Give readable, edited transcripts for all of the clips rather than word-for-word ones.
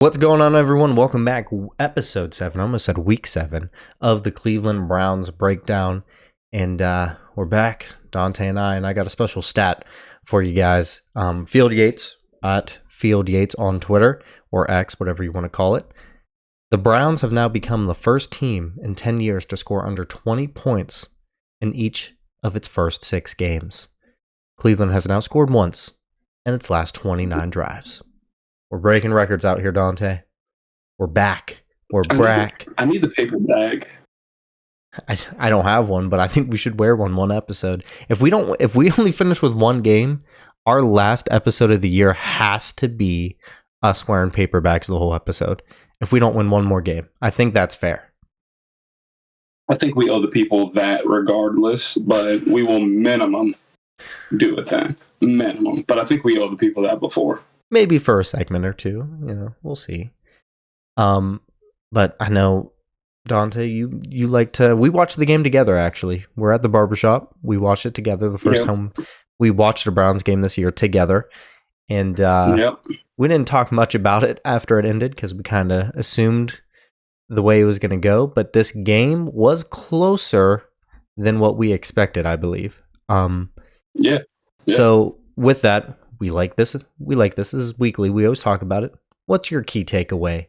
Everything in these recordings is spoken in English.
What's going on, everyone? Welcome back. Episode 7, I almost said week 7, of the Cleveland Browns breakdown. And we're back, Dontea and I got a special stat for you guys. Field Yates, at Field Yates on Twitter, or X, whatever you want to call it. The Browns have now become the first team in 10 years to score under 20 points in each of its first 6 games. Cleveland has now scored once in its last 29 drives. We're breaking records out here, Dontea. We're back. We're back. I need the paper bag. I don't have one, but I think we should wear one episode. If we only finish with one game, our last episode of the year has to be us wearing paper bags the whole episode. If we don't win one more game, I think that's fair. I think we owe the people that regardless, but we will minimum do it then. Minimum. But I think we owe the people that before. Maybe for a segment or two, we'll see. But I know, Dontea, you like to... We watched the game together, actually. We're at the barbershop. We watched it together the first time we watched a Browns game this year together. And we didn't talk much about it after it ended because we kind of assumed the way it was going to go. But this game was closer than what we expected, I believe. So with that... We like this. This is weekly. We always talk about it. What's your key takeaway,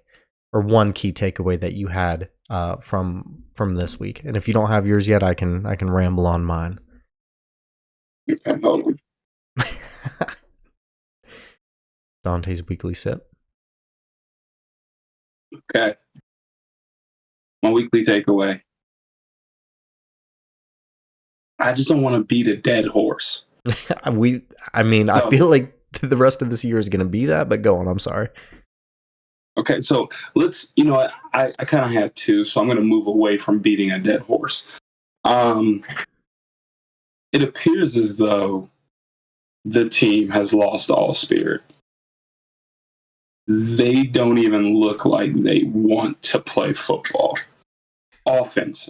or one key takeaway that you had from this week? And if you don't have yours yet, I can ramble on mine. Okay, hold on. Dontea's weekly sip. Okay. My weekly takeaway. I just don't want to beat a dead horse. I feel like the rest of this year is going to be that, but go on. I'm sorry. Okay, so let's, I kind of had two, so I'm going to move away from beating a dead horse. It appears as though the team has lost all spirit. They don't even look like they want to play football. Offense.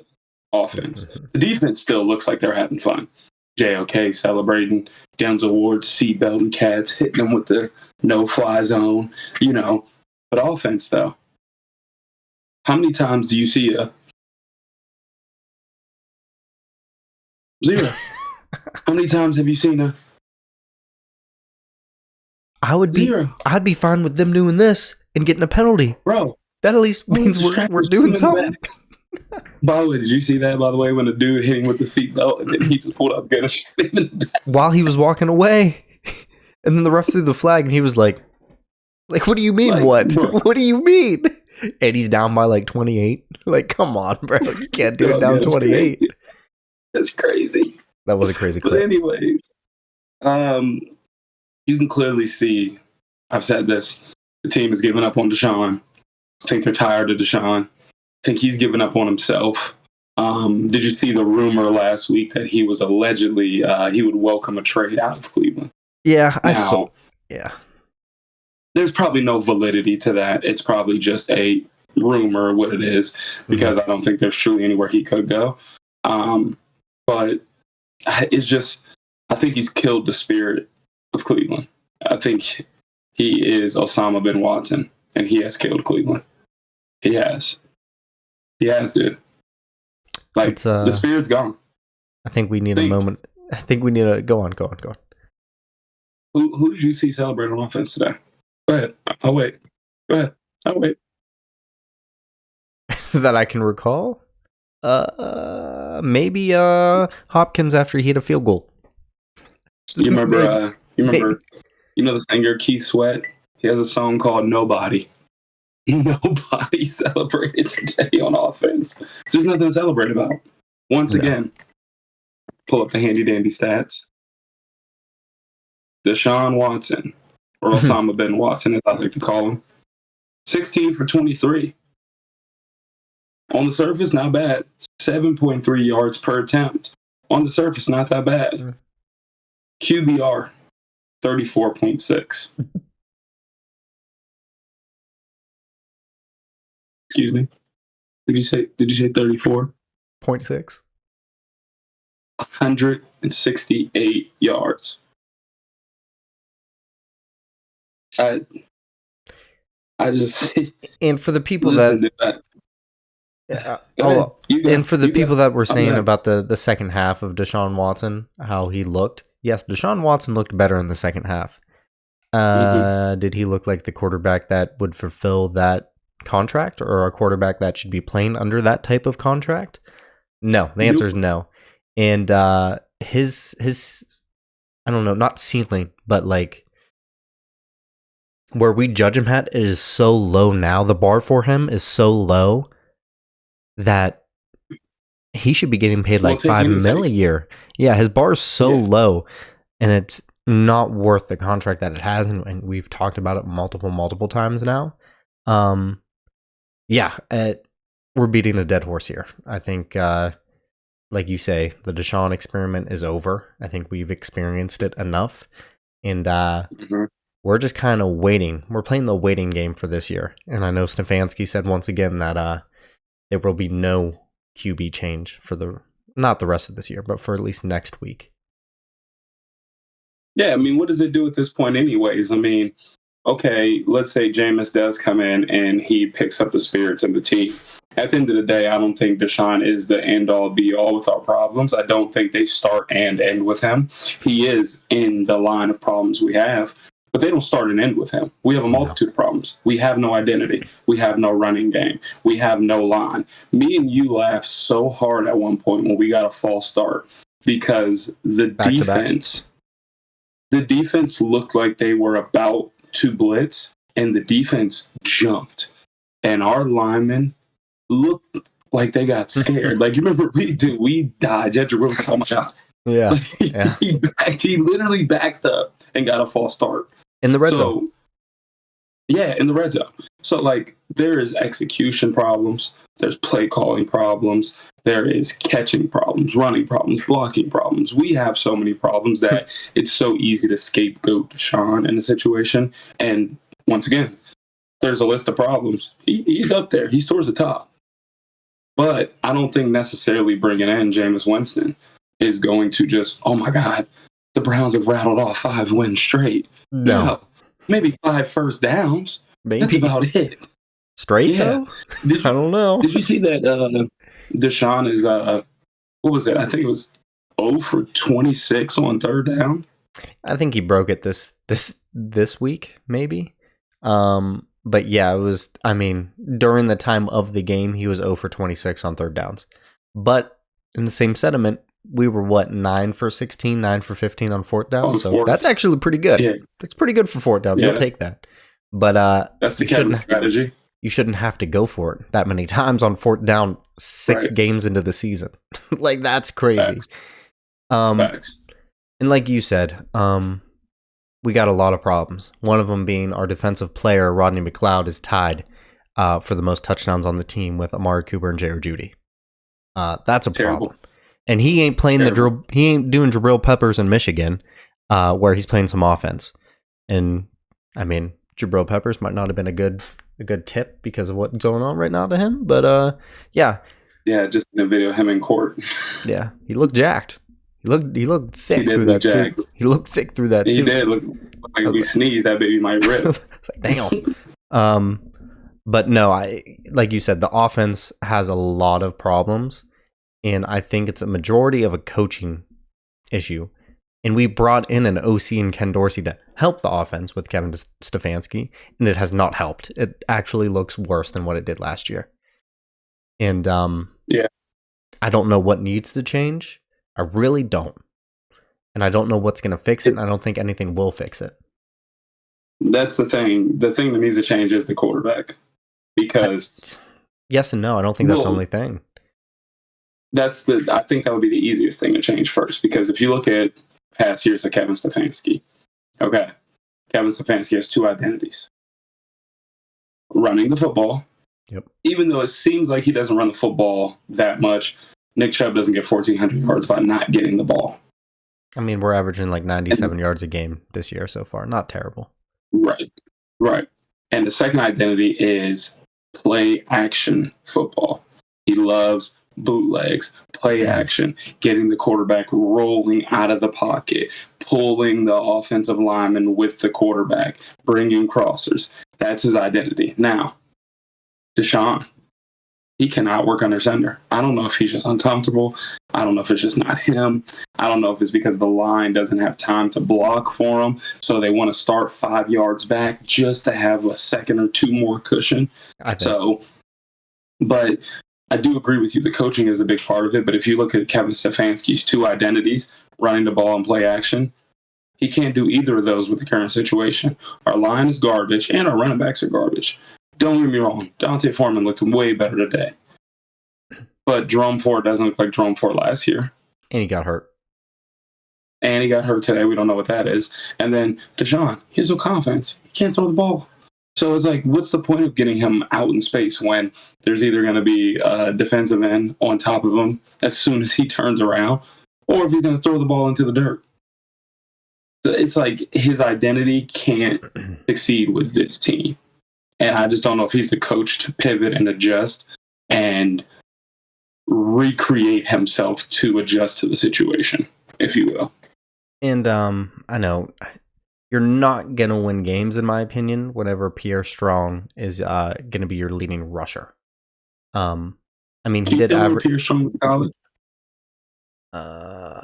The defense still looks like they're having fun. JOK celebrating, Denzel Ward seatbelting cats, hitting them with the no-fly zone, But offense, though, how many times do you see a 0? How many times have you seen a zero? I'd be fine with them doing this and getting a penalty, bro. That at least means we're doing something. By the way, did you see that, by the way, when the dude hit him with the seatbelt and then he just pulled up gun and shot him in the back? While he was walking away. And then the ref threw the flag and he was like, what do you mean, what? Bro. What do you mean? And he's down by 28. Come on, bro. You can't do it down 28. Crazy. That's crazy. That was a crazy clip. But anyways, you can clearly see, I've said this, the team is giving up on Deshaun. I think they're tired of Deshaun. I think he's given up on himself. Did you see the rumor last week that he was allegedly he would welcome a trade out of Cleveland? Yeah, I saw. Yeah, there's probably no validity to that. It's probably just a rumor, what it is, because I don't think there's truly anywhere he could go. But it's just, I think he's killed the spirit of Cleveland. I think he is Osama bin Watson, and he has killed Cleveland. He has. He has, dude. The spirit's gone. I think we need a moment. I think we need a... Go on. Who did you see celebrate on offense today? Go ahead. I'll wait. Go ahead. I'll wait. That I can recall? Maybe Hopkins after he hit a field goal. You remember the singer Keith Sweat? He has a song called Nobody. Nobody celebrated today on offense. There's nothing to celebrate about. Once again, pull up the handy dandy stats. Deshaun Watson, or Osama bin Watson, as I like to call him, 16 for 23. On the surface, not bad. 7.3 yards per attempt. On the surface, not that bad. QBR, 34.6. Excuse me. Did you say 34? 0.6. 168 yards. I I just And for the people listen that, to that. Go ahead. oh, You go. and for the You go. people that were I'm saying done. about the second half of Deshaun Watson, how he looked. Yes, Deshaun Watson looked better in the second half. Did he look like the quarterback that would fulfill that contract, or a quarterback that should be playing under that type of contract? No, the answer is Nope. no. And his I don't know, not ceiling, but like where we judge him at is so low now. The bar for him is so low that he should be getting paid We'll like take 5 mil a anything. year. Yeah, his bar is so Yeah. low, and it's not worth the contract that it has. And we've talked about it multiple times now. Yeah, we're beating a dead horse here. I think, like you say, the Deshaun experiment is over. I think we've experienced it enough, and Mhm. we're just kind of waiting. We're playing the waiting game for this year. And I know Stefanski said once again that there will be no QB change for not the rest of this year, but for at least next week. Yeah, I mean, what does it do at this point, anyways? I mean, okay, let's say Jameis does come in and he picks up the spirits of the team. At the end of the day, I don't think Deshaun is the end all be all with our problems. I don't think they start and end with him. He is in the line of problems we have, but they don't start and end with him. We have a multitude of problems. We have no identity. We have no running game. We have no line. Me and you laughed so hard at one point when we got a false start because Back to back. the defense looked like they were about to blitz, and the defense jumped. And our linemen looked like they got scared. Like, you remember, we died. Jedrick Wills, oh my God. Yeah. Like, Yeah. he literally backed up and got a false start. In the red zone. So, yeah, in the red zone. So, like, there is execution problems. There's play calling problems. There is catching problems, running problems, blocking problems. We have so many problems that it's so easy to scapegoat Deshaun in a situation. And once again, there's a list of problems. He's up there. He's towards the top. But I don't think necessarily bringing in Jameis Winston is going to just, oh my God, the Browns have rattled off 5 wins straight. No. Maybe 5 first downs. Maybe. That's about it. Straight, Yeah. though? I don't know. Did you see that Deshaun is, what was it? I think it was 0 for 26 on third down. I think he broke it this week, maybe. But yeah, it was, I mean, during the time of the game, he was 0 for 26 on third downs. But in the same sentiment, we were, 9 for 16, 9 for 15 on fourth down. So that's actually pretty good. Yeah. It's pretty good for fourth downs. You'll take that. But that's the Kevin strategy. You shouldn't have to go for it that many times on fourth down 6 games into the season. Like, that's crazy. Facts. And like you said, we got a lot of problems. One of them being our defensive player, Rodney McLeod, is tied for the most touchdowns on the team with Amari Cooper and J.R. Judy. That's a problem. And he ain't playing he ain't doing Jabril Peppers in Michigan, where he's playing some offense. And I mean, Jabril Peppers might not have been a good tip because of what's going on right now to him. But yeah. Yeah, just in a video of him in court. Yeah, he looked jacked. He looked thick through that suit. He looked thick through that suit. He did look like if he sneezed, that baby might rip. It's like, damn. But no, like you said, the offense has a lot of problems, and I think it's a majority of a coaching issue. And we brought in an OC and Ken Dorsey to help the offense with Kevin Stefanski, and it has not helped. It actually looks worse than what it did last year. And yeah, I don't know what needs to change. I really don't. And I don't know what's going to fix it, and I don't think anything will fix it. That's the thing. The thing that needs to change is the quarterback. Because yes and no, I don't think that's the only thing. I think that would be the easiest thing to change first. Because if you look at past years of Kevin Stefanski, okay, Kevin Stefanski has 2 identities. Running the football. Yep. Even though it seems like he doesn't run the football that much, Nick Chubb doesn't get 1,400 yards by not getting the ball. I mean, we're averaging like 97 yards a game this year so far. Not terrible. Right. And the second identity is play action football. He loves bootlegs, play action, getting the quarterback rolling out of the pocket, pulling the offensive lineman with the quarterback, bringing crossers. That's his identity. Now, Deshaun, he cannot work under center. I don't know if he's just uncomfortable. I don't know if it's just not him. I don't know if it's because the line doesn't have time to block for him, so they want to start 5 yards back just to have a second or two more cushion. So, but I do agree with you. The coaching is a big part of it, but if you look at Kevin Stefanski's two identities, running the ball and play action, he can't do either of those with the current situation. Our line is garbage, and our running backs are garbage. Don't get me wrong. D'Onta Foreman looked way better today. But Jerome Ford doesn't look like Jerome Ford last year. And he got hurt. And he got hurt today. We don't know what that is. And then Deshaun, he has no confidence. He can't throw the ball. So it's like, what's the point of getting him out in space when there's either going to be a defensive end on top of him as soon as he turns around, or if he's going to throw the ball into the dirt? So it's like his identity can't succeed with this team. And I just don't know if he's the coach to pivot and adjust and recreate himself to adjust to the situation, if you will. And I know you're not going to win games, in my opinion, whenever Pierre Strong is going to be your leading rusher. I mean, he did average... Pierre Strong in college? No,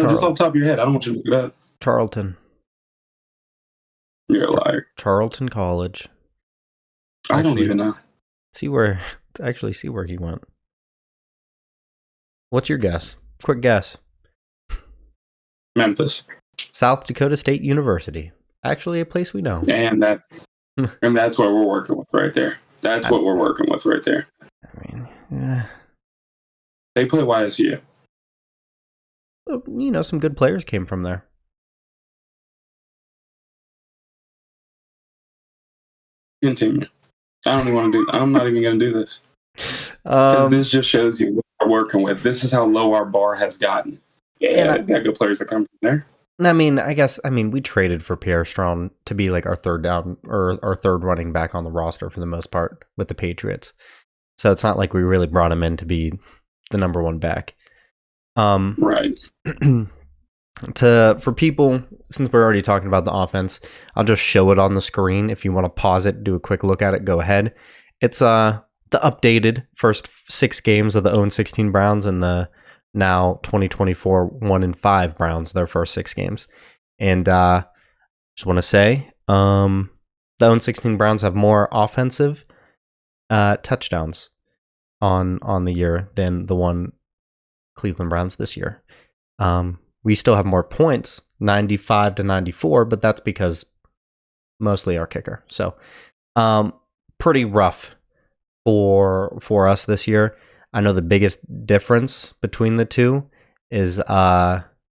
just off the top of your head. I don't want you to look it up. Charlton. You're a liar. Charlton College. I don't even know. See where he went. What's your guess? Quick guess. Memphis. South Dakota State University. Actually, a place we know. And that's what we're working with right there. That's what we're working with right there. I mean, yeah. They play YSU. You know, some good players came from there. Continue. I'm not even going to do this. Because this just shows you what we're working with. This is how low our bar has gotten. Yeah, we've got good players that come from there. I mean, we traded for Pierre Strong to be like our third down or our third running back on the roster for the most part with the Patriots. So it's not like we really brought him in to be the number one back. Right. For people, since we're already talking about the offense, I'll just show it on the screen. If you want to pause it, do a quick look at it, go ahead. It's the updated first 6 games of the 0-16 Browns and the now 2024 1-5 Browns, their first 6 games. And just want to say, the 0-16 Browns have more offensive touchdowns on the year than the one Cleveland Browns this year. We still have more points, 95-94, but that's because mostly our kicker. So, pretty rough for us this year. I know the biggest difference between the two is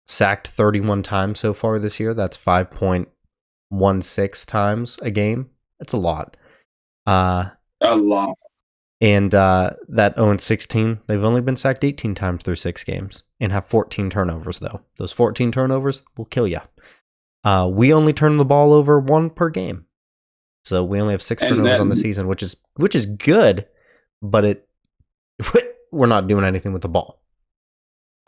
sacked 31 times so far this year. That's 5.16 times a game. That's a lot. A lot. And that 0-16, they've only been sacked 18 times through 6 games and have 14 turnovers, though. Those 14 turnovers will kill you. We only turn the ball over 1 per game. So we only have 6 turnovers on the season, which is good, but we're not doing anything with the ball.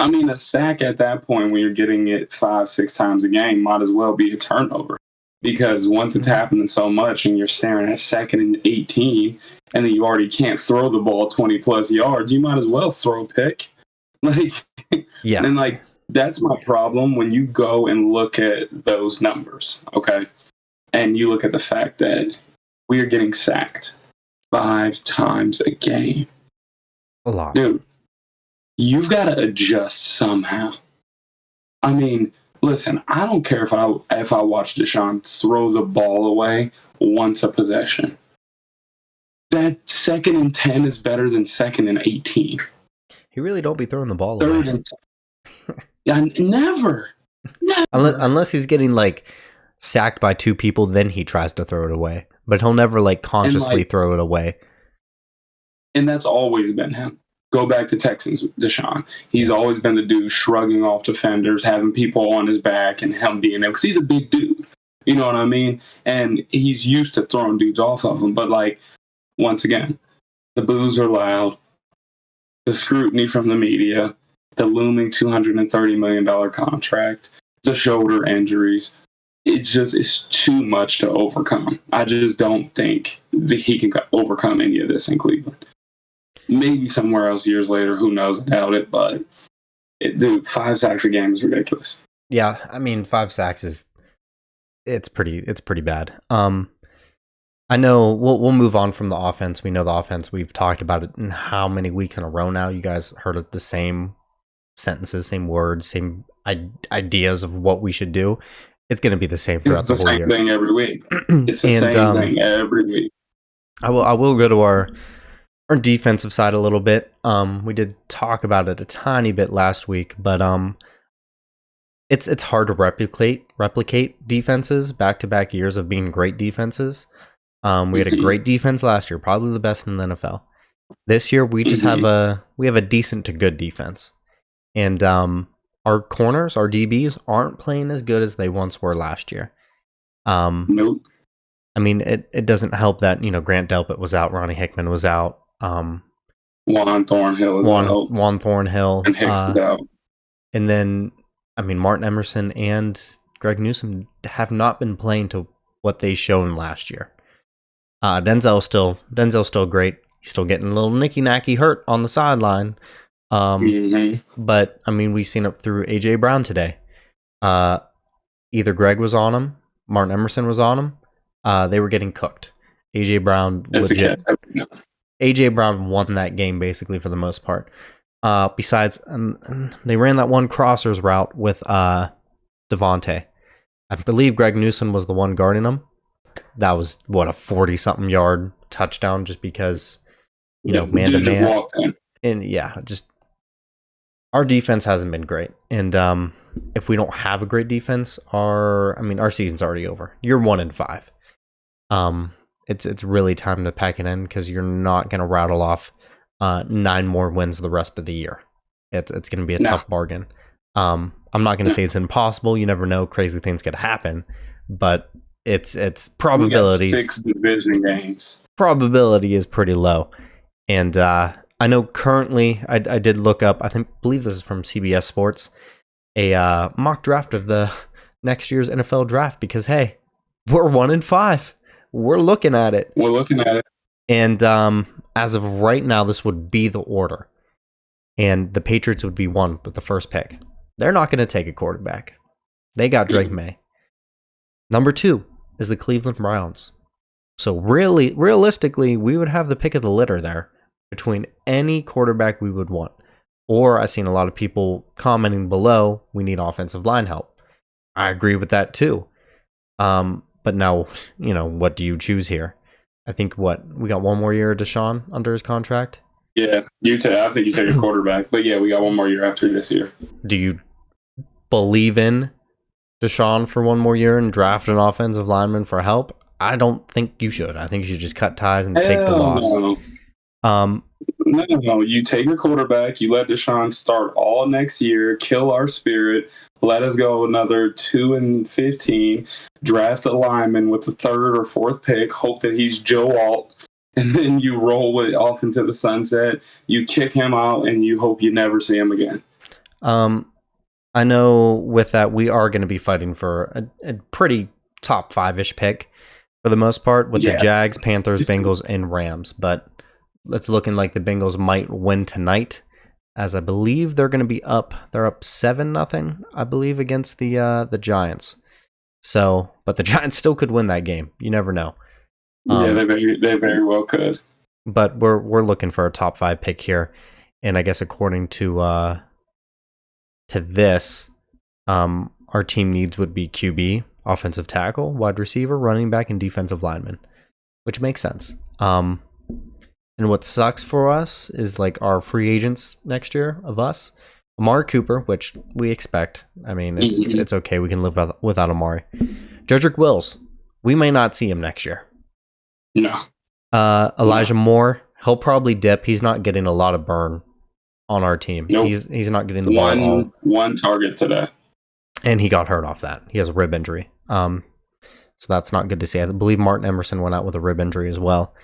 I mean, a sack at that point when you're getting it 5-6 times a game might as well be a turnover. Because once it's happening so much and you're staring at 2nd and 18 and then you already can't throw the ball 20 plus yards, you might as well throw a pick. Yeah. And that's my problem when you go and look at those numbers, okay? And you look at the fact that we are getting sacked 5 times a game. A lot. Dude, you've got to adjust somehow. I mean, listen, I don't care if I watch Deshaun throw the ball away once a possession. That 2nd and 10 is better than 2nd and 18. He really don't be throwing the ball 3rd away. and 10. Yeah, never. Unless he's getting sacked by 2 people, then he tries to throw it away. But he'll never consciously throw it away. And that's always been him. Go back to Texans, Deshaun. He's always been the dude shrugging off defenders, having people on his back, and him being there. Because he's a big dude. You know what I mean? And he's used to throwing dudes off of him. But, once again, the boos are loud. The scrutiny from the media. The looming $230 million contract. The shoulder injuries. it's too much to overcome. I just don't think that he can overcome any of this in Cleveland. Maybe somewhere else years later, who knows? I doubt it, but dude, 5 sacks a game is ridiculous. Yeah, I mean 5 sacks is it's pretty bad. I know we'll move on from the offense. We know the offense. We've talked about it in how many weeks in a row now. You guys heard the same sentences, same words, same ideas of what we should do. It's going to be the same throughout the whole year. It's the same thing every week. It's the same thing every week. I will go to our defensive side a little bit. We did talk about it a tiny bit last week, but it's hard to replicate defenses back-to-back years of being great defenses. We had a great defense last year, probably the best in the NFL. This year we just have a decent to good defense. And our corners, our DBs aren't playing as good as they once were last year. Nope. I mean, it doesn't help that, Grant Delpit was out, Ronnie Hickman was out. Juan Thornhill is out. Juan Thornhill. And Hicks is out. And then, I mean, Martin Emerson and Greg Newsome have not been playing to what they shown last year. Denzel's still great. He's still getting a little nicky-nacky hurt on the sideline. But, I mean, we've seen it through A.J. Brown today. Either Greg was on him, Martin Emerson was on him. They were getting cooked. A.J. Brown legit. A.J. Brown won that game basically for the most part. Besides, they ran that one crossers route with Devontae. I believe Greg Newsome was the one guarding him. That was, a 40-something yard touchdown just because, man-to-man. And, just our defense hasn't been great. And if we don't have a great defense, our season's already over. You're 1-5. It's really time to pack it in because you're not going to rattle off 9 more wins the rest of the year. It's going to be a tough bargain. I'm not going to say it's impossible. You never know. Crazy things could happen. But it's probabilities. We got 6 division games. Probability is pretty low. And I know currently, I did look up, believe this is from CBS Sports, a mock draft of the next year's NFL draft because, hey, we're 1-5. We're looking at it. And as of right now, this would be the order. And the Patriots would be 1 with the first pick. They're not going to take a quarterback. They got Drake May. Number 2 is the Cleveland Browns. So realistically, we would have the pick of the litter there between any quarterback we would want. Or I've seen a lot of people commenting below, we need offensive line help. I agree with that too. But now, what do you choose here? I think we got 1 more year of Deshaun under his contract. Yeah, I think you take a quarterback. But yeah, we got 1 more year after this year. Do you believe in Deshaun for 1 more year and draft an offensive lineman for help? I don't think you should. I think you should just cut ties and take the loss. No, you take your quarterback, you let Deshaun start all next year, kill our spirit, let us go another 2-15, draft a lineman with the 3rd or 4th pick, hope that he's Joe Alt, and then you roll it off into the sunset, you kick him out, and you hope you never see him again. I know with that, we are going to be fighting for a pretty top 5-ish pick for the most part with the Jags, Panthers, Bengals, and Rams, but it's looking like the Bengals might win tonight, as I believe they're going to be up. They're up 7-0, I believe, against the Giants. So, but the Giants still could win that game. You never know. They very well could. But we're looking for a top 5 pick here, and I guess according to this, our team needs would be QB, offensive tackle, wide receiver, running back, and defensive lineman, which makes sense. And what sucks for us is like our free agents next year of us. Amari Cooper, which we expect. I mean, it's okay. We can live without Amari. Jedrick Wills, we may not see him next year. No. Elijah Moore, he'll probably dip. He's not getting a lot of burn on our team. Nope. He's not getting the ball. One target today. And he got hurt off that. He has a rib injury. So that's not good to see. I believe Martin Emerson went out with a rib injury as well.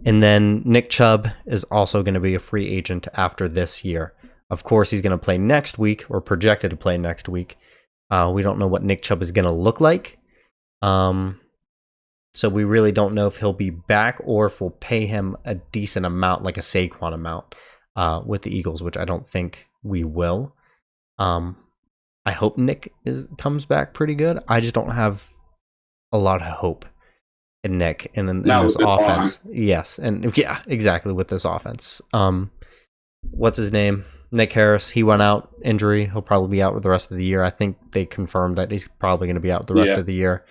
And then Nick Chubb is also going to be a free agent after this year. Of course, he's going to play next week, or projected to play next week. We don't know what Nick Chubb is going to look like. So we really don't know if he'll be back or if we'll pay him a decent amount, like a Saquon amount, with the Eagles, which I don't think we will. I hope Nick comes back pretty good. I just don't have a lot of hope in Nick and in this offense. Yes, and yeah, exactly with this offense. What's his name? Nick Harris. He went out injury. He'll probably be out for the rest of the year. I think they confirmed that he's probably going to be out the rest of the year.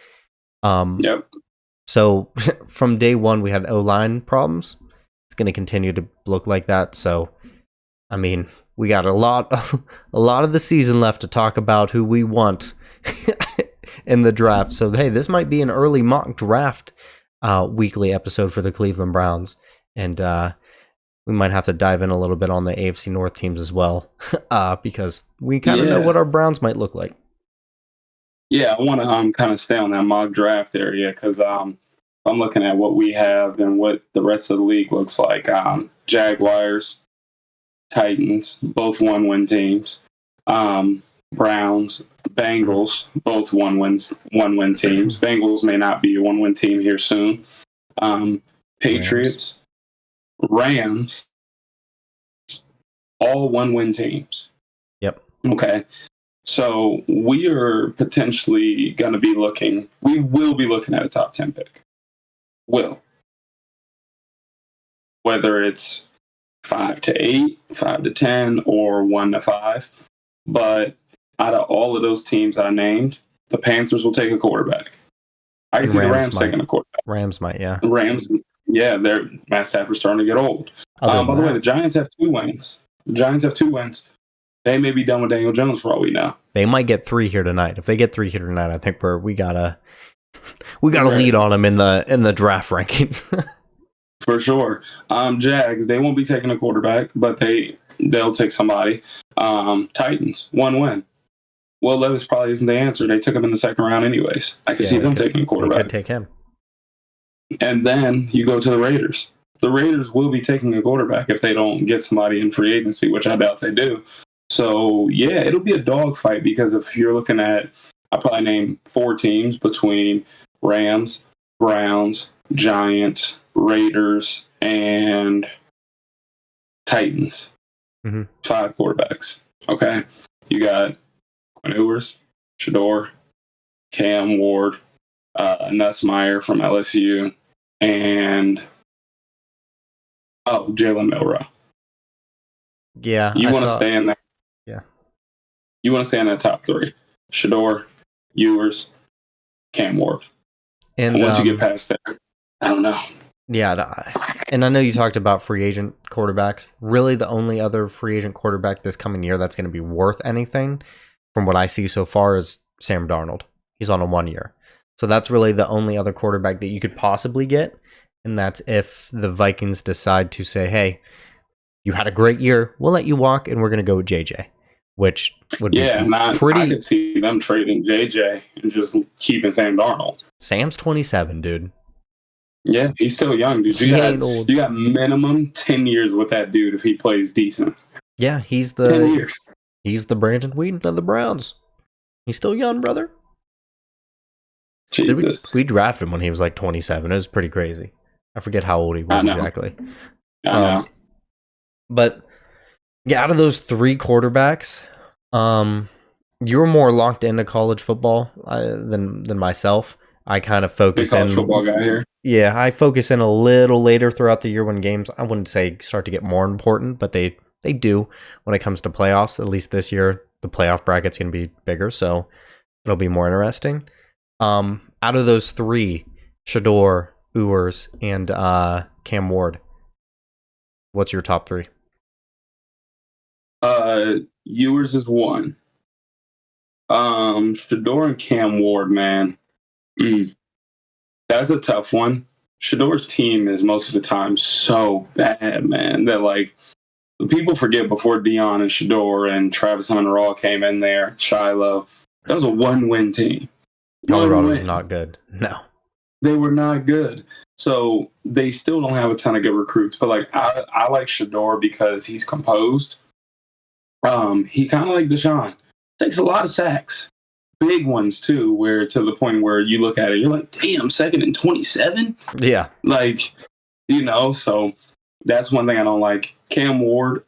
Yep. So from day one, we had O-line problems. It's going to continue to look like that. So, I mean, we got a lot of the season left to talk about who we want in the draft. So, hey, this might be an early mock draft weekly episode for the Cleveland Browns. And we might have to dive in a little bit on the AFC North teams as well, because we kind of know what our Browns might look like. Yeah, I want to kind of stay on that mock draft area because I'm looking at what we have and what the rest of the league looks like. Jaguars, Titans, both one-win teams. Browns, Bengals, both one-win teams. Bengals may not be a one-win team here soon. Patriots, Rams, all one-win teams. Yep. Okay. So we are potentially going to be we will be looking at a top 10 pick. Whether it's 5 to 8, 5 to 10, or 1 to 5. But out of all of those teams I named, the Panthers will take a quarterback. I can see the Rams taking a quarterback. Rams might, yeah. Rams, yeah, Matt Stafford's starting to get old. By the way, the Giants have 2 wins. They may be done with Daniel Jones for all we know. They might get 3 here tonight. If they get 3 here tonight, I think we gotta lead on them in the draft rankings. For sure. Jags, they won't be taking a quarterback, but they'll take somebody. Titans, 1 win. Will Levis probably isn't the answer. They took him in the second round anyways. I could see them taking a quarterback. They could take him. And then you go to the Raiders. The Raiders will be taking a quarterback if they don't get somebody in free agency, which I doubt they do. So, yeah, it'll be a dogfight because if you're looking at, I'll probably name 4 teams between Rams, Browns, Giants, Raiders, and Titans. 5 quarterbacks. Okay. You got Quinn Ewers, Shador, Cam Ward, Nussmeier from LSU, and Jalen Milroe. Yeah. You want to stay in that. Yeah. You want to stay in that top 3. Shador, Ewers, Cam Ward. And once you get past that, I don't know. Yeah, and I know you talked about free agent quarterbacks. Really, the only other free agent quarterback this coming year that's going to be worth anything, from what I see so far, is Sam Darnold. He's on a 1 year. So that's really the only other quarterback that you could possibly get, and that's if the Vikings decide to say, hey, you had a great year, we'll let you walk, and we're going to go with JJ, which would be pretty... I could see them trading JJ and just keeping Sam Darnold. Sam's 27, dude. Yeah, he's still young, dude. You got minimum 10 years with that dude if he plays decent. Yeah, he's 10 years. He's the Brandon Whedon of the Browns. He's still young, brother. Jesus. We drafted him when he was like 27. It was pretty crazy. I forget how old he was exactly. I know. But yeah, out of those 3 quarterbacks, you're more locked into college football than myself. I kind of focus in. Football guy here. Yeah, I focus in a little later throughout the year when games, I wouldn't say start to get more important, but they do when it comes to playoffs. At least this year, the playoff bracket's going to be bigger, so it'll be more interesting. Out of those 3, Shador, Ewers, and Cam Ward, what's your top 3? Ewers is 1. Shador and Cam Ward, man. That's a tough one. Shador's team is most of the time so bad, man, that like people forget before Dion and Shador and Travis Hunter all came in there, Shiloh. That was a 1-win team. Colorado was not good. No. They were not good. So they still don't have a ton of good recruits. But like I like Shador because he's composed. He kind of like Deshaun. Takes a lot of sacks. big ones too, where to the point where you look at it, you're like, damn, 2nd and 27? Yeah. Like, so that's one thing I don't like. Cam Ward,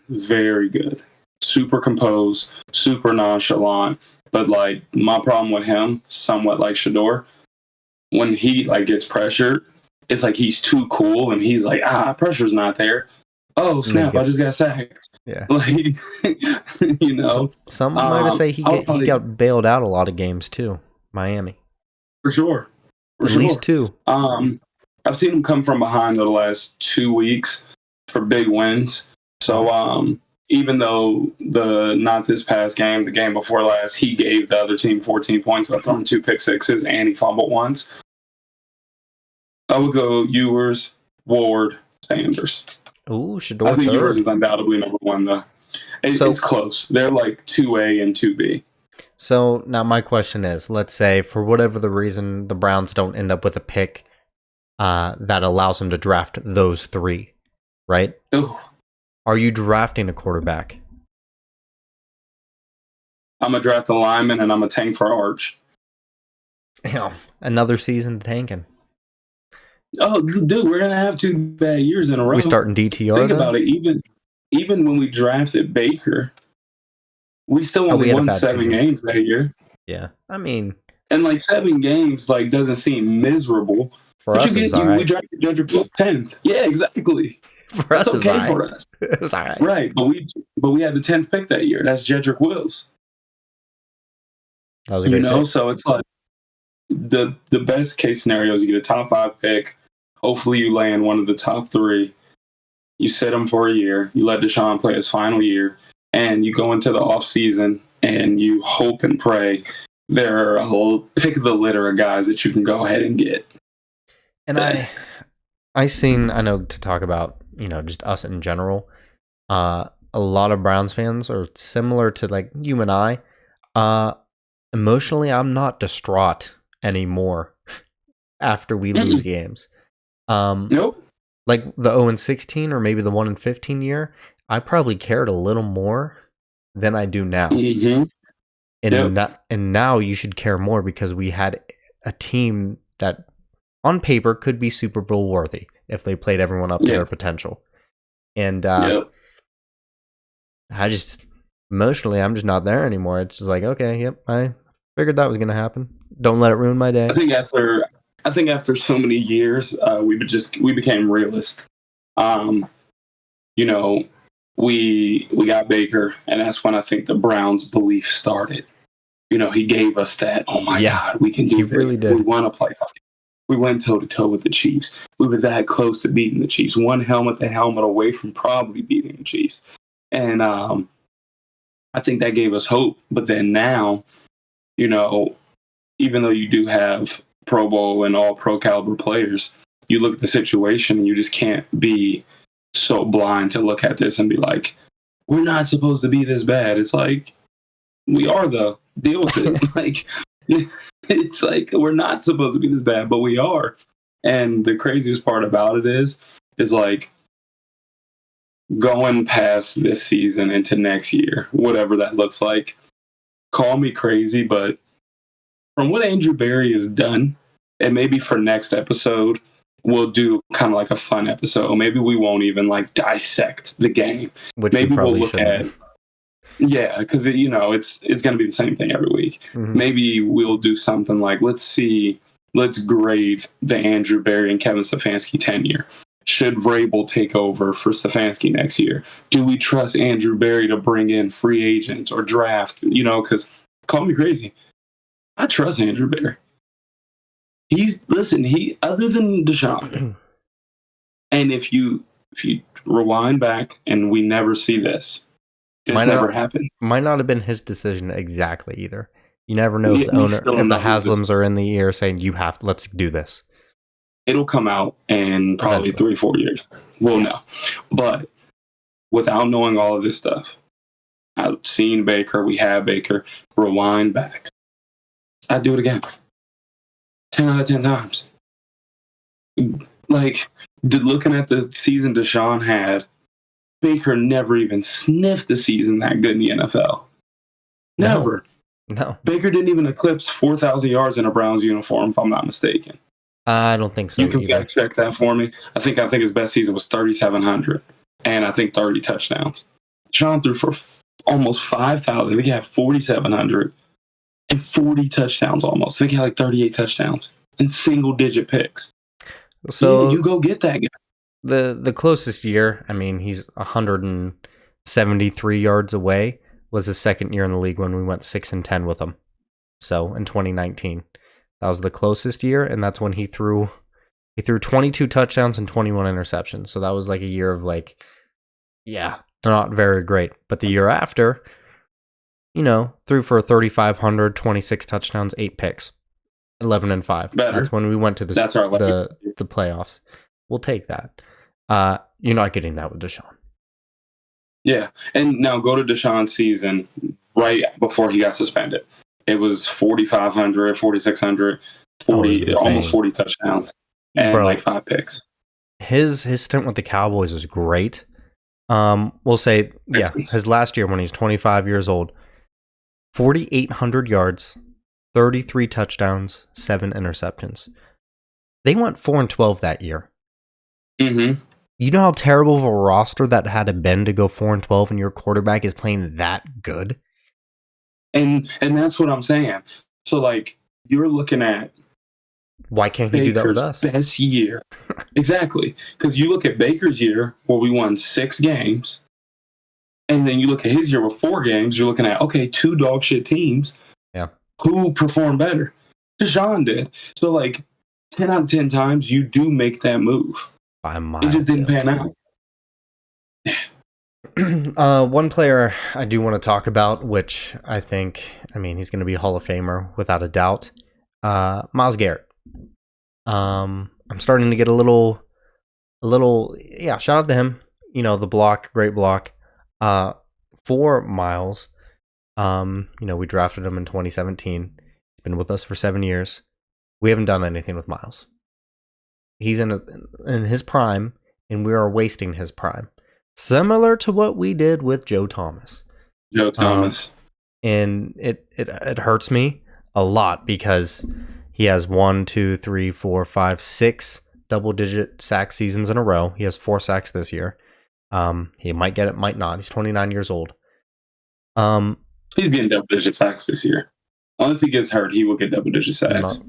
very good. Super composed, super nonchalant. But like my problem with him, somewhat like Shador, when he like gets pressured, it's like he's too cool and he's like, pressure's not there. Oh snap! I just got sacked. Yeah, like Some might say he got bailed out a lot of games too. Miami, for sure. At least 2. I've seen him come from behind the last 2 weeks for big wins. So even though not this past game, the game before last, he gave the other team 14 points by throwing 2 pick sixes and he fumbled once. I would go Ewers, Ward, Sanders. Ooh, Shador. I think third. Ewers is undoubtedly number 1 though. It's close. They're like 2A and 2B. So now my question is, let's say for whatever the reason the Browns don't end up with a pick that allows them to draft those 3, right? Ooh. Are you drafting a quarterback? I'm going to draft a lineman and I'm going to tank for Arch. Damn, another season tanking. Oh, dude, we're going to have 2 bad years in a row. We starting DTR Think then? about it. Even when we drafted Baker, we still only won 7 games that year. Yeah, I mean... And like 7 games doesn't seem miserable. For us, it was all right. We drafted Jedrick 10th. Yeah, exactly. For us, that's okay for us. It was all right. Right, but we had the 10th pick that year. That's Jedrick Wills. That was a great pick. So it's like the best case scenario is you get a top 5 pick. Hopefully you land one of the top 3. You sit him for a year. You let Deshaun play his final year. And you go into the offseason and you hope and pray there are a whole pick of the litter of guys that you can go ahead and get. And I know to talk about, just us in general, a lot of Browns fans are similar to like you and I. Emotionally, I'm not distraught anymore after we lose games. Nope. Like the 0-16 or maybe the 1-15 year, I probably cared a little more than I do now. Mm-hmm. And now you should care more because we had a team that on paper could be Super Bowl worthy if they played everyone up to their potential. And I just emotionally, I'm just not there anymore. It's just like, okay, yep, I figured that was going to happen. Don't let it ruin my day. I think after so many years, we became realist. We got Baker, and that's when I think the Browns' belief started. He gave us that, oh my God, we can do this. Really did. We want to play. We went toe-to-toe with the Chiefs. We were that close to beating the Chiefs. One helmet to helmet away from probably beating the Chiefs. And I think that gave us hope. But then now, even though you do have Pro Bowl and all pro caliber players, you look at the situation and you just can't be so blind to look at this and be like, we're not supposed to be this bad. It's like, we are though. Deal with it. Like, it's like we're not supposed to be this bad, but we are. And the craziest part about it is like going past this season into next year, whatever that looks like. Call me crazy, but from what Andrew Berry has done, and maybe for next episode, we'll do kind of like a fun episode. Maybe we won't even like dissect the game. Which maybe we'll look shouldn't. at. Yeah, because it's going to be the same thing every week. Mm-hmm. Maybe we'll do something like let's grade the Andrew Berry and Kevin Stefanski tenure. Should Vrabel take over for Stefanski next year? Do we trust Andrew Berry to bring in free agents or draft? Because call me crazy, I trust Andrew Berry. He other than Deshaun, and if you rewind back and we never see this. This never happened. Might not have been his decision exactly either. You never know if the owner, if the Haslams are in the ear saying let's do this. It'll come out in probably 3-4 years. We'll know. But without knowing all of this stuff, I've seen Baker. We have Baker. Rewind back. I'd do it again. 10 out of 10 times. Like, looking at the season Deshaun had, Baker never even sniffed the season that good in the NFL. Never. No, Baker didn't even eclipse 4,000 yards in a Browns uniform, if I'm not mistaken. I don't think so You can either. fact check that for me. I think his best season was 3,700, and I think 30 touchdowns. Deshaun threw for almost 5,000. I think he had 4,700 and 40 touchdowns almost. I think he had like 38 touchdowns and single-digit picks. So yeah, you go get that guy. The closest year, I mean, he's 173 yards away, was his second year in the league when we went 6-10 with him. So in 2019, that was the closest year, and that's when he threw 22 touchdowns and 21 interceptions. So that was like a year of like, yeah, not very great. But the year after, threw for 3,500, 26 touchdowns, 8 picks, 11-5. Better. That's when we went to the playoffs. We'll take that. You're not getting that with Deshaun. Yeah, and now go to Deshaun's season right before he got suspended. It was 4,500, 4,600, 40, almost 40 touchdowns and like 5 picks. His stint with the Cowboys was great. We'll say, his last year when he's 25 years old, 4,800 yards, 33 touchdowns, 7 interceptions. They went 4-12 that year. Mm-hmm. You know how terrible of a roster that had to been to go 4-12, and your quarterback is playing that good? And that's what I'm saying. So, like, you're looking at why can't he do that with us? Best year. Exactly. Because you look at Baker's year where we won 6 games, and then you look at his year with 4 games, you're looking at, okay, 2 dog shit teams. Yeah. Who performed better? Deshaun did. So, like, 10 out of 10 times, you do make that move. By Myles. It just didn't pan out. One player I do want to talk about, which he's going to be a Hall of Famer without a doubt. Myles Garrett. I'm starting to get a little, shout out to him. The block, great block. For Myles, we drafted him in 2017. He's been with us for 7 years. We haven't done anything with Myles. He's in his prime, and we are wasting his prime. Similar to what we did with Joe Thomas. And it hurts me a lot because he has 1, 2, 3, 4, 5, 6 double-digit sack seasons in a row. He has 4 sacks this year. He might get it, might not. He's 29 years old. He's getting double-digit sacks this year. Unless he gets hurt, he will get double-digit sacks.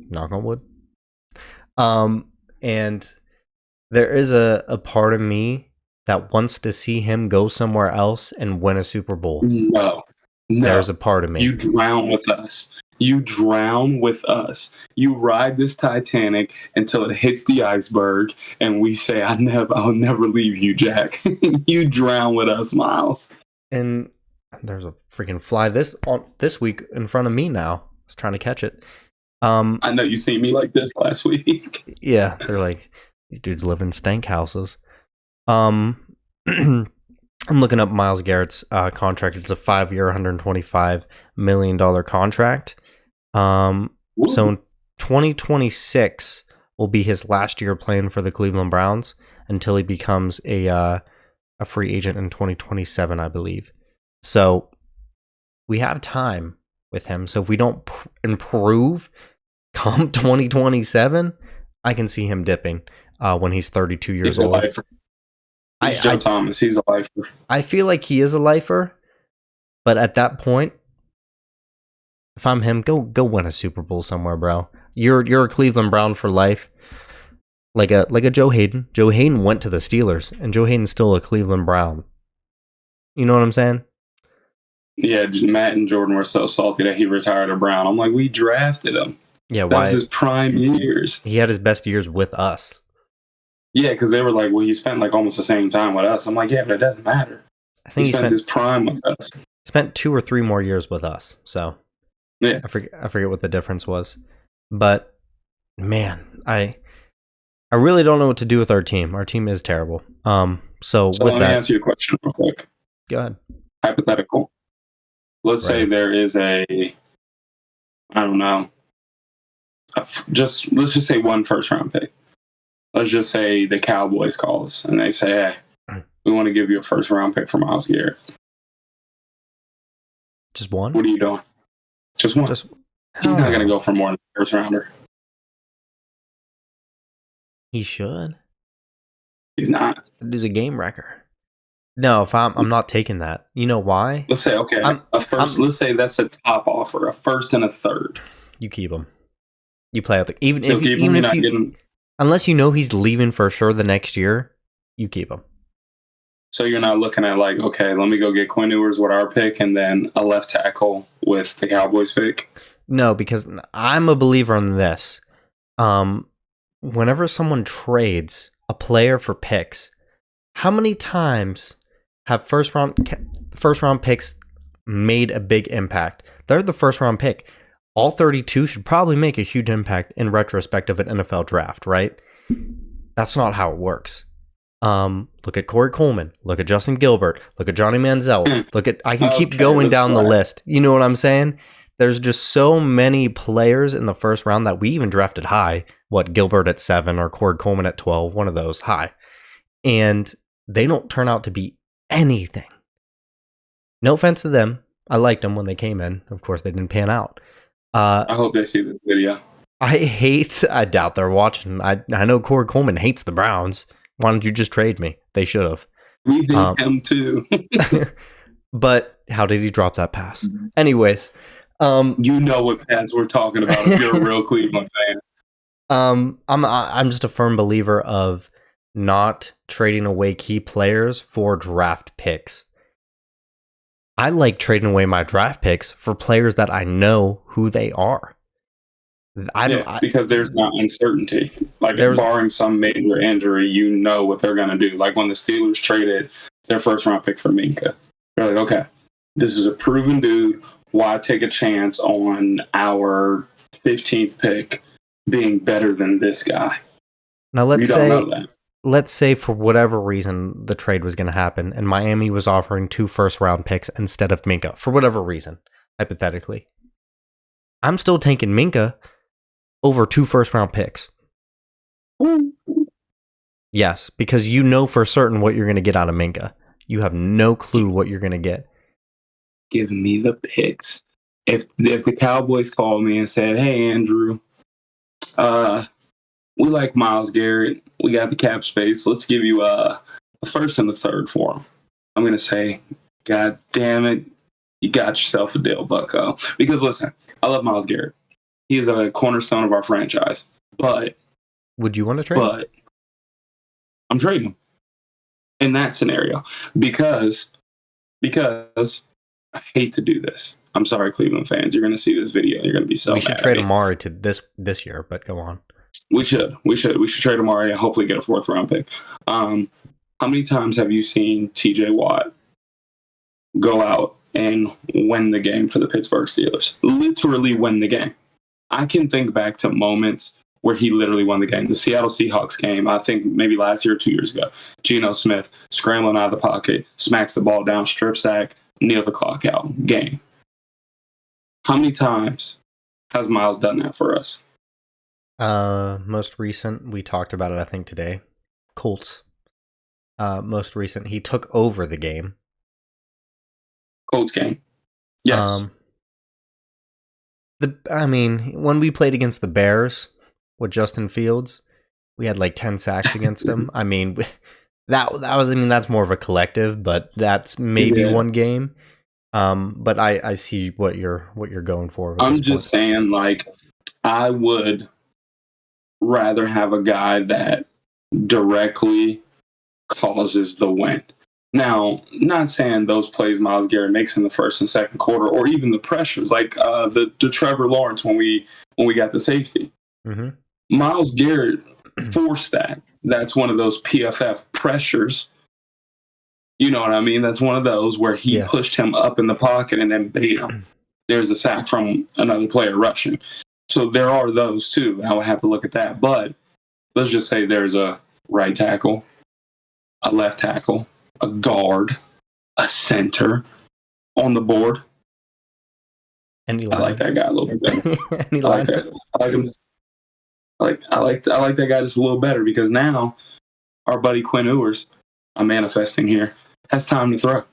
Knock on wood. And there is a part of me that wants to see him go somewhere else and win a Super Bowl. No. There's a part of me. You drown with us. You ride this Titanic until it hits the iceberg, and we say, I'll never leave you, Jack. You drown with us, Myles. And there's a freaking fly this week in front of me now. I was trying to catch it. I know you seen me like this last week. Yeah, they're like, these dudes live in stank houses. I'm looking up Myles Garrett's contract. It's a 5-year, $125 million contract. So in 2026 will be his last year playing for the Cleveland Browns until he becomes a free agent in 2027, I believe. So we have time with him. So if we don't improve come 2027, I can see him dipping when he's 32 years old. He's Joe Thomas. He's a lifer. I feel like he is a lifer, but at that point, if I'm him, go win a Super Bowl somewhere, bro. You're a Cleveland Brown for life, like a Joe Hayden. Joe Hayden went to the Steelers, and Joe Hayden's still a Cleveland Brown. You know what I'm saying? Yeah, Matt and Jordan were so salty that he retired a Brown. I'm like, we drafted him. Yeah, why? That's his prime years. He had his best years with us. Yeah, because they were like, well, he spent like almost the same time with us. I'm like, yeah, but it doesn't matter. I think he spent his prime with us. Spent 2 or 3 more years with us. So yeah, I forget what the difference was. But man, I really don't know what to do with our team. Our team is terrible. So with let me ask you a question real quick. Go ahead. Hypothetical. Let's say there is let's just say 1 first-round pick. Let's just say the Cowboys call us and they say, hey, we want to give you a first-round pick for Myles Garrett. Just 1? What are you doing? Just one. Just He's not going to go for more than a first rounder. He should. He's not. He's a game wrecker. No, if I'm not taking that. You know why? Let's say let's say that's a top offer, a first and a third. You keep him. You play out unless you know he's leaving for sure the next year, you keep him. So you're not looking at like, okay, let me go get Quinn Ewers with our pick and then a left tackle with the Cowboys pick? No, because I'm a believer in this. Whenever someone trades a player for picks, how many times have first round picks made a big impact? They're the first round pick. All 32 should probably make a huge impact in retrospect of an NFL draft, right? That's not how it works. Look at Corey Coleman. Look at Justin Gilbert. Look at Johnny Manziel. I can keep going down the list. You know what I'm saying? There's just so many players in the first round that we even drafted high. Gilbert at 7 or Corey Coleman at 12, one of those high. And they don't turn out to be anything. No offense to them. I liked them when they came in. Of course, they didn't pan out. I hope they see this video. I doubt they're watching. I know Corey Coleman hates the Browns. Why don't you just trade me? They should have. We hate him too. But how did he drop that pass? Mm-hmm. Anyways. You know what pass we're talking about if you're a real Cleveland fan. I'm just a firm believer of not trading away key players for draft picks. I like trading away my draft picks for players that I know who they are. Because there's not uncertainty. Like, barring some major injury, you know what they're going to do. Like when the Steelers traded their first round pick for Minka, they're like, okay, this is a proven dude. Why take a chance on our 15th pick being better than this guy? Now let's say for whatever reason the trade was going to happen and Miami was offering 2 first-round picks instead of Minka, for whatever reason, hypothetically. I'm still taking Minka over 2 first-round picks. Yes, because you know for certain what you're going to get out of Minka. You have no clue what you're going to get. Give me the picks. If the Cowboys called me and said, hey, Andrew, we like Myles Garrett. We got the cap space. Let's give you a first and a third for him. I'm going to say, God damn it. You got yourself a deal, bucko. Because listen, I love Myles Garrett. He is a cornerstone of our franchise. But would you want to trade? But I'm trading him in that scenario because I hate to do this. I'm sorry, Cleveland fans. You're going to see this video. You're going to be so mad. We should trade Amari to this year, but go on. We should trade Amari and hopefully get a 4th round pick. How many times have you seen TJ Watt go out and win the game for the Pittsburgh Steelers? Literally win the game. I can think back to moments where he literally won the game. The Seattle Seahawks game, I think maybe last year or 2 years ago. Geno Smith scrambling out of the pocket, smacks the ball down, strip sack, kneel the clock out. Game. How many times has Myles done that for us? Most recent, we talked about it, I think, today. Colts. Most recent, he took over the game. Colts game. Yes. When we played against the Bears with Justin Fields, we had like 10 sacks against him. That's more of a collective, but that's maybe one game. But I see what you're going for. I'm just saying, like, I would rather have a guy that directly causes the win. Now, not saying those plays Myles Garrett makes in the first and second quarter, or even the pressures, like the Trevor Lawrence when we got the safety. Mm-hmm. Myles Garrett forced that. That's one of those PFF pressures. You know what I mean? That's one of those where he pushed him up in the pocket and then bam, there's a sack from another player rushing. So there are those too. I would have to look at that. But let's just say there's a right tackle, a left tackle, a guard, a center on the board. I like that guy a little bit better. I like that. I like him. I like that guy just a little better because now our buddy Quinn Ewers, I'm manifesting here, has time to throw.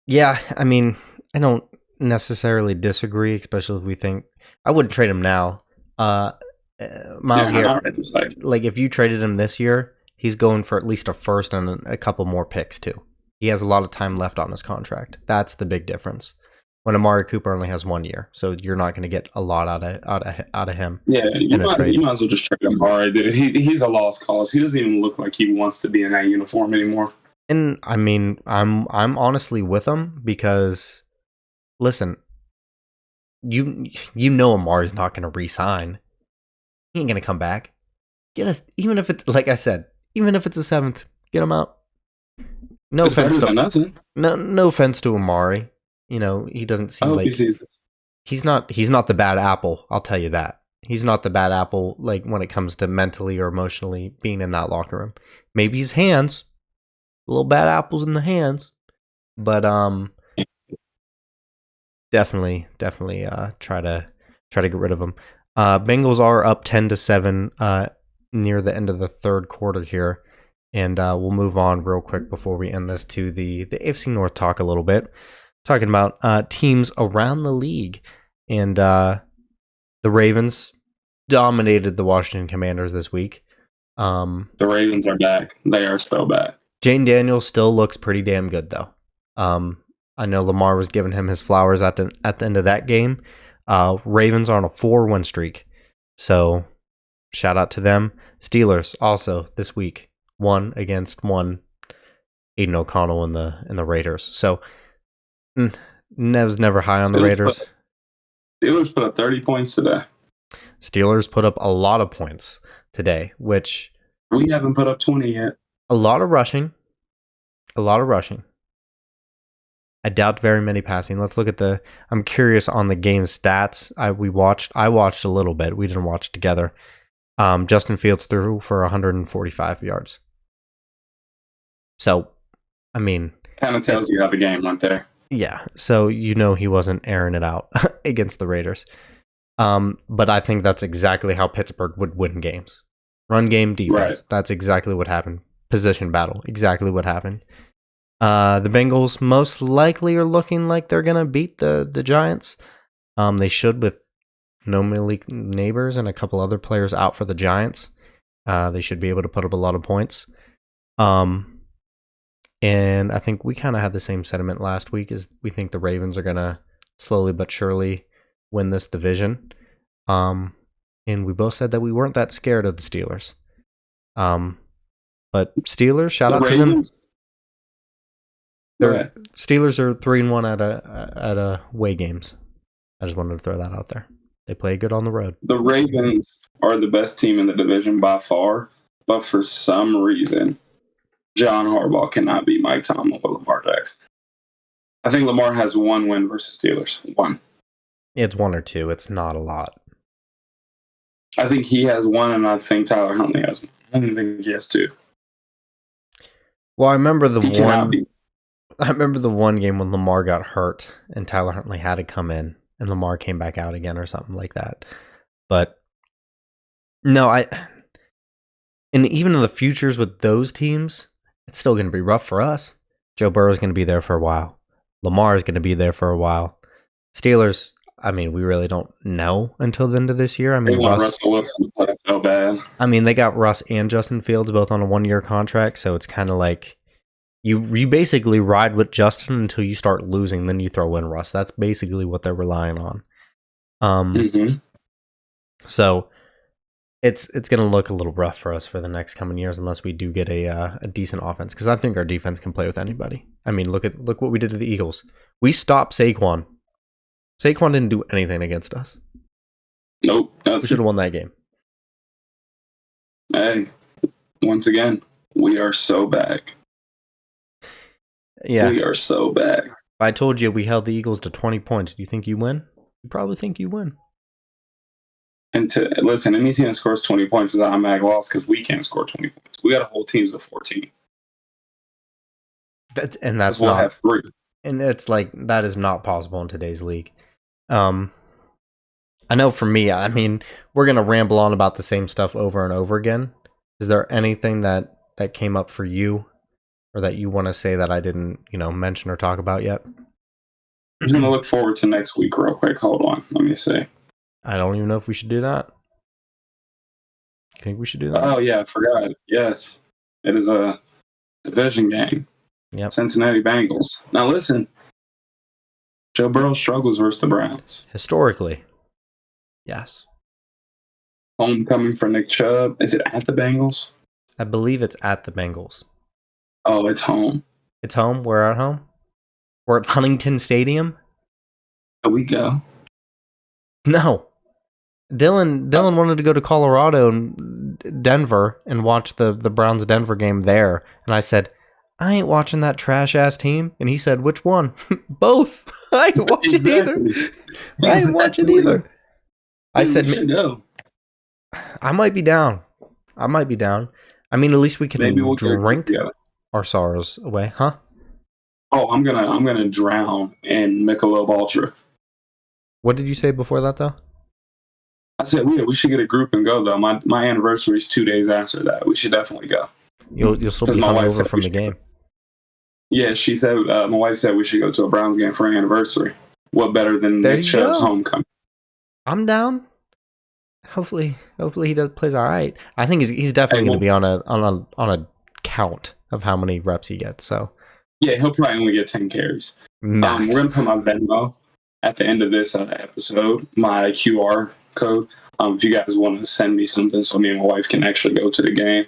Yeah, I mean, I don't necessarily disagree, especially if we think I wouldn't trade him now. Uh, Myles Yeah, Garrett, not right this second. like if you traded him this year, he's going for at least a first and a couple more picks too. He has a lot of time left on his contract. That's the big difference. When Amari Cooper only has 1 year, so you're not going to get a lot out of him Yeah, in a trade. you might as well just trade him. All right, dude. He's a lost cause. He doesn't even look like he wants to be in that uniform anymore. And I mean, I'm honestly with him because listen, you know Amari's not going to re-sign. He ain't going to come back. Get us, even if it's like I said, even if it's a seventh, get him out. No It's offense better than to nothing. no offense to Amari. You know, he doesn't I seem hope like he sees this. he's not the bad apple. I'll tell you that. He's not the bad apple like when it comes to mentally or emotionally being in that locker room. Maybe his hands, little bad apples in the hands, but definitely try to get rid of him. Bengals are up 10-7 near the end of the third quarter here, and we'll move on real quick before we end this to the AFC North talk a little bit, talking about teams around the league, and the Ravens dominated the Washington Commanders this week. The Ravens are back. They are so back. Jane Daniels still looks pretty damn good though. I know Lamar was giving him his flowers at the end of that game. Ravens are on a 4-win streak, so shout out to them. Steelers also this week won against Aiden O'Connell in the Raiders. So Nev's never high on the Raiders. Steelers put up 30 points today. Steelers put up a lot of points today, which we haven't put up 20 yet. A lot of rushing. I doubt very many passing. Let's look at I'm curious on the game stats. I watched a little bit. We didn't watch together. Justin Fields threw for 145 yards. So, I mean, kind of tells you how the game went there. Yeah. So he wasn't airing it out against the Raiders. But I think that's exactly how Pittsburgh would win games. Run game, defense. Right. That's exactly what happened. Position battle. Exactly what happened. The Bengals most likely are looking like they're going to beat the Giants. They should with no Malik Neighbors and a couple other players out for the Giants. They should be able to put up a lot of points. And I think we kind of had the same sentiment last week, is we think the Ravens are going to slowly but surely win this division. And we both said that we weren't that scared of the Steelers. But Steelers, shout out to them. Their Steelers are 3-1 at away games. I just wanted to throw that out there. They play good on the road. The Ravens are the best team in the division by far, but for some reason, John Harbaugh cannot beat Mike Tomlin with Lamar Jackson. I think Lamar has one win versus Steelers. One. It's 1 or 2. It's not a lot. I think he has 1, and I think Tyler Huntley has 1. I don't think he has 2. Well, I remember the one game when Lamar got hurt and Tyler Huntley had to come in and Lamar came back out again or something like that. But no, and even in the futures with those teams, it's still going to be rough for us. Joe Burrow is going to be there for a while. Lamar is going to be there for a while. Steelers, I mean, we really don't know until the end of this year. I mean, they want Russell Wilson to play so bad. I mean, they got Russ and Justin Fields both on a 1-year contract, so it's kind of like you basically ride with Justin until you start losing, then you throw in Russ. That's basically what they're relying on. So it's going to look a little rough for us for the next coming years unless we do get a decent offense, because I think our defense can play with anybody. I mean, look what we did to the Eagles. We stopped Saquon. Saquon didn't do anything against us. Nope. We should have won that game. Hey, once again, we are so back. Yeah. We are so back. If I told you we held the Eagles to 20 points, do you think you win? You probably think you win. And listen, any team that scores 20 points is an automatic loss because we can't score 20 points. We got to hold teams to 14. That's not. Have 3. And it's like that is not possible in today's league. I know for me, I mean, we're gonna ramble on about the same stuff over and over again. Is there anything that came up for you or that you want to say that I didn't, mention or talk about yet? I'm going to look forward to next week real quick. Hold on. Let me see. I don't even know if we should do that. You think we should do that? Oh, yeah. I forgot. Yes. It is a division game. Yep. Cincinnati Bengals. Now, listen. Joe Burrow struggles versus the Browns. Historically. Yes. Homecoming for Nick Chubb. Is it at the Bengals? I believe it's at the Bengals. Oh, it's home. It's home? We're at home? We're at Huntington Stadium? Here we go. No. Dylan wanted to go to Colorado and Denver and watch the Browns Denver game there. And I said, I ain't watching that trash ass team. And he said, which one? Both. I ain't watching either. I ain't watching either. I said, no. I might be down. I mean, at least we can Maybe we'll drink our sorrows away, huh? Oh, I'm gonna drown in Michelob Ultra. What did you say before that, though? I said we should get a group and go though. My anniversary is 2 days after that. We should definitely go. You'll still be hungover from the game. Yeah, she said. My wife said we should go to a Browns game for our anniversary. What better than Nick Chubb's homecoming? I'm down. Hopefully he plays all right. I think he's definitely going to be on a count of how many reps he gets. So yeah, he'll probably only get 10 carries. We're gonna put my Venmo at the end of this episode, my QR code. If you guys want to send me something so me and my wife can actually go to the game,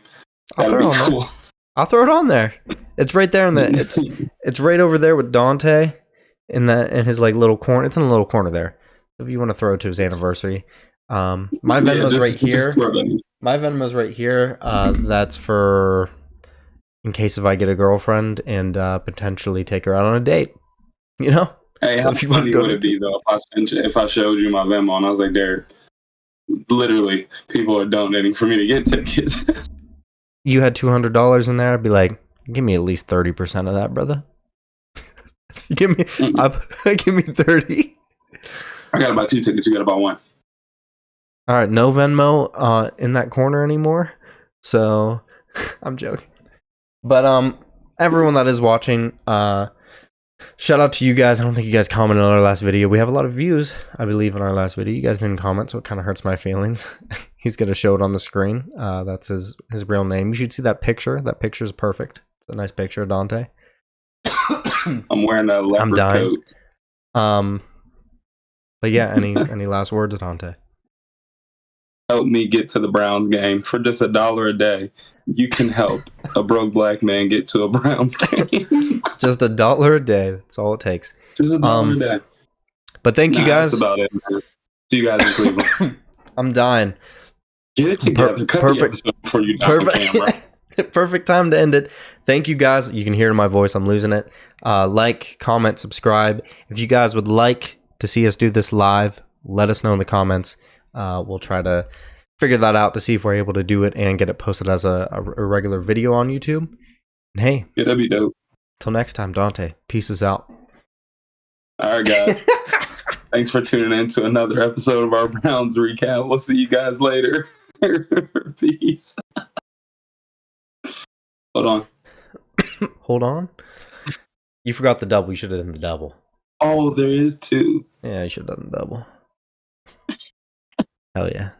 that'd be cool. I'll throw it on there. It's right there it's right over there with Dontea in his like little corner. It's in a little corner there. If you want to throw it to his anniversary. My Venmo's right here. My Venmo's right here. That's for in case if I get a girlfriend and potentially take her out on a date. You know? Hey, how funny would it be though if I showed you my Venmo and I was like, Derrick, literally people are donating for me to get tickets. You had $200 in there, I'd be like, give me at least 30% of that, brother. give me 30. I gotta buy 2 tickets, you gotta buy 1. All right, no Venmo in that corner anymore. So I'm joking. But everyone that is watching, shout out to you guys. I don't think you guys commented on our last video. We have a lot of views, I believe, in our last video. You guys didn't comment, so it kind of hurts my feelings. He's gonna show it on the screen. That's his real name. You should see that picture. That picture is perfect. It's a nice picture of Dontea. I'm wearing a leopard coat. But yeah, any last words, Dontea? Help me get to the Browns game for just $1 a day. You can help a broke black man get to a Browns game. Just $1 a day. That's all it takes. Just $1 a day. But thank you guys. That's about it, man. See you guys in Cleveland. I'm dying. Get it together. Perfect. Before you die on camera. Perfect time to end it. Thank you guys. You can hear it in my voice. I'm losing it. Like, comment, subscribe. If you guys would like to see us do this live, let us know in the comments. We'll try to figure that out to see if we're able to do it and get it posted as a regular video on YouTube. And hey, yeah, that'd be dope. Till next time, Dontea. Peace out. All right, guys. Thanks for tuning in to another episode of our Browns recap. We'll see you guys later. Peace. Hold on. Hold on. You forgot the double. You should have done the double. Oh, there is 2. Yeah, you should have done the double. Hell yeah.